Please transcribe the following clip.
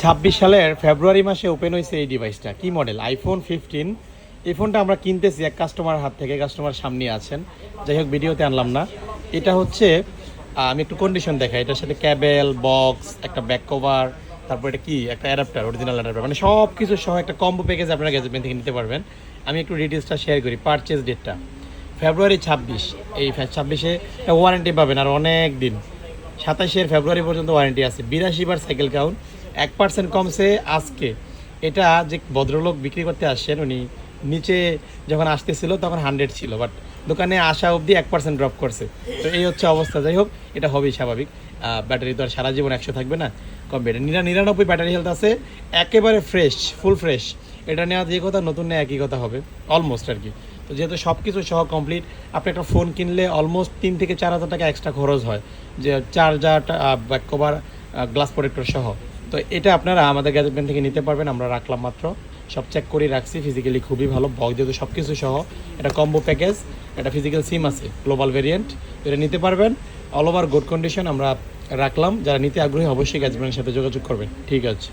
2026 সালের ফেব্রুয়ারি মাসে ওপেন হয়েছে এই ডিভাইসটা। কি মডেল? আইফোন 15। এই ফোনটা আমরা কিনতেছি এক কাস্টমার হাত থেকে, কাস্টমার সামনে আছেন, যাই হোক ভিডিওতে আনলাম না। এটা হচ্ছে আমি একটু কন্ডিশন দেখাই। এটার সাথে ক্যাবেল, বক্স, একটা ব্যাক কভার, তারপর এটা কি একটা অ্যাডাপ্টার, অরিজিনাল অ্যাডাপ্টার, মানে সব কিছু সহ একটা কম্বো প্যাকেজ আপনারা গ্যাজেটমেন্ট থেকে নিতে পারবেন। আমি একটু ডিটেলসটা শেয়ার করি। পারচেজ ডেটটা ফেব্রুয়ারি 26। এই 26-এ ওয়ারেন্টি পাবেন আর অনেক দিন। 27 ফেব্রুয়ারি পর্যন্ত ওয়ারেন্টি আছে। 82 বার সাইকেল কাউন্ট, 1% কমছে আজকে। এটা যে ভদ্রলোক বিক্রি করতে আসছেন, উনি নিচে যখন আসতেছিল তখন 100 ছিল, বাট দোকানে আসা অবধি 1% ড্রপ করছে। তো এই হচ্ছে অবস্থা। যাই হোক, এটা হবেই স্বাভাবিক। ব্যাটারি তো আর সারা জীবন 100 থাকবে না, কমবে। এটা 99 ব্যাটারি হেলথ আছে, একেবারে ফ্রেশ, ফুল ফ্রেশ। এটা নেওয়া যে কথা, নতুন নেওয়া একই কথা হবে অলমোস্ট আর কি। তো যেহেতু সব কিছু সহ কমপ্লিট, আপনি একটা ফোন কিনলে অলমোস্ট 3 থেকে 4 হাজার টাকা এক্সট্রা খরচ হয়, যে charger, back cover, glass protector সহ। তো এটা আপনারা আমাদের গ্যাজেটমেন্ট থেকে নিতে পারবেন। আমরা রাখলাম মাত্র, সব চেক করে রাখছি, ফিজিক্যালি খুবই ভালো বক্স, যেহেতু সব কিছু সহ। এটা কম্বো প্যাকেজ, এটা ফিজিক্যাল সিম আছে, গ্লোবাল ভেরিয়েন্ট। এটা নিতে পারবেন, অল ওভার গুড কন্ডিশন আমরা রাখলাম। যারা নিতে আগ্রহী অবশ্যই গ্যাজেটমেন্টের সাথে যোগাযোগ করবেন। ঠিক আছে।